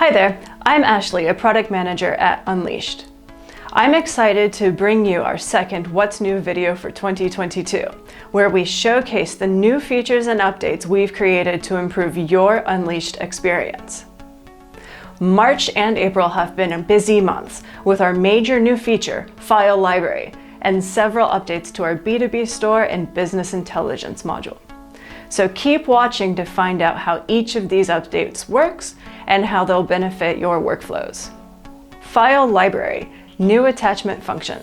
Hi there, I'm Ashley, a product manager at Unleashed. I'm excited to bring you our second What's New video for 2022, where we showcase the new features and updates we've created to improve your Unleashed experience. March and April have been busy months with our major new feature, File Library, and several updates to our B2B store and business intelligence module. So keep watching to find out how each of these updates works and how they'll benefit your workflows. File Library, new attachment function.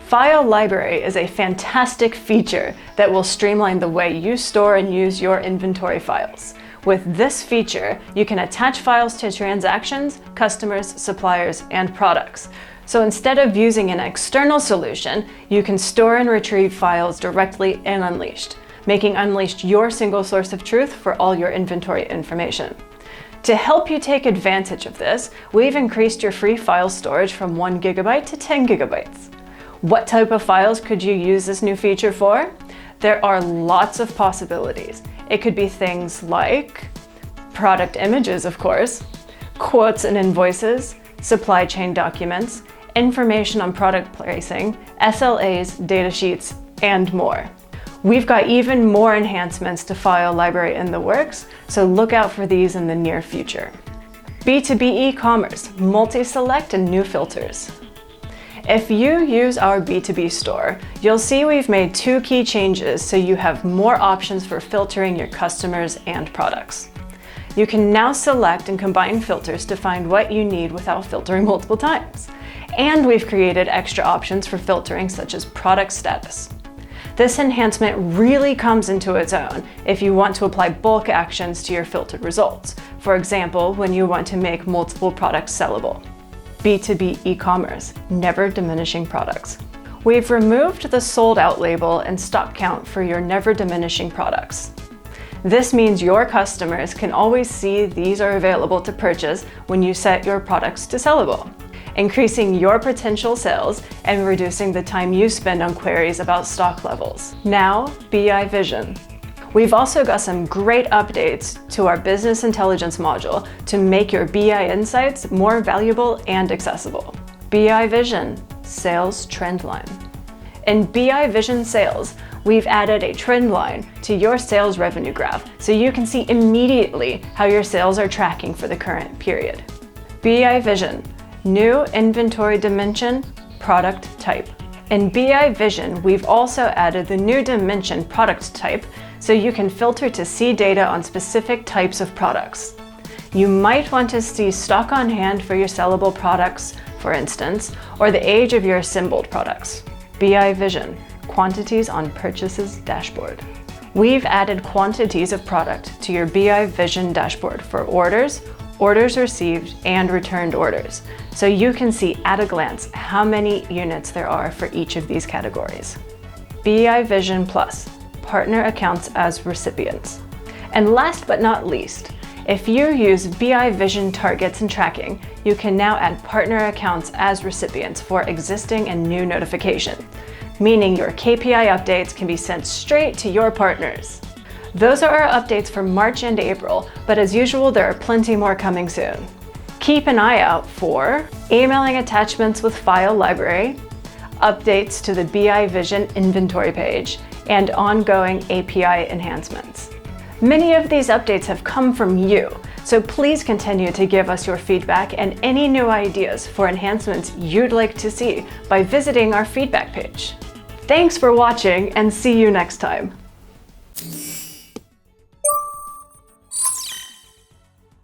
File Library is a fantastic feature that will streamline the way you store and use your inventory files. With this feature, you can attach files to transactions, customers, suppliers, and products. So instead of using an external solution, you can store and retrieve files directly in Unleashed, making Unleashed your single source of truth for all your inventory information. To help you take advantage of this, we've increased your free file storage from 1 GB to 10 GB. What type of files could you use this new feature for? There are lots of possibilities. It could be things like product images, of course, quotes and invoices, supply chain documents, information on product pricing, SLAs, data sheets, and more. We've got even more enhancements to File Library in the works, so look out for these in the near future. B2B e-commerce, multi-select and new filters. If you use our B2B store, you'll see we've made two key changes so you have more options for filtering your customers and products. You can now select and combine filters to find what you need without filtering multiple times. And we've created extra options for filtering such as product status. This enhancement really comes into its own if you want to apply bulk actions to your filtered results. For example, when you want to make multiple products sellable. B2B e-commerce, never diminishing products. We've removed the sold out label and stock count for your never diminishing products. This means your customers can always see these are available to purchase when you set your products to sellable, increasing your potential sales and reducing the time you spend on queries about stock levels. Now, BI Vision. We've also got some great updates to our business intelligence module to make your BI insights more valuable and accessible. BI Vision, sales trend line. In BI Vision Sales, we've added a trend line to your sales revenue graph so you can see immediately how your sales are tracking for the current period. BI Vision, new inventory dimension, product type. In BI Vision, we've also added the new dimension product type so you can filter to see data on specific types of products. You might want to see stock on hand for your sellable products, for instance, or the age of your assembled products. BI Vision, quantities on purchases dashboard. We've added quantities of product to your BI Vision dashboard for orders, orders received, and returned orders, so you can see at a glance how many units there are for each of these categories. BI Vision Plus, partner accounts as recipients. And last but not least, if you use BI Vision targets and tracking, you can now add partner accounts as recipients for existing and new notification, meaning your KPI updates can be sent straight to your partners. Those are our updates for March and April, but as usual, there are plenty more coming soon. Keep an eye out for emailing attachments with File Library, updates to the BI Vision inventory page, and ongoing API enhancements. Many of these updates have come from you, so please continue to give us your feedback and any new ideas for enhancements you'd like to see by visiting our feedback page. Thanks for watching and see you next time.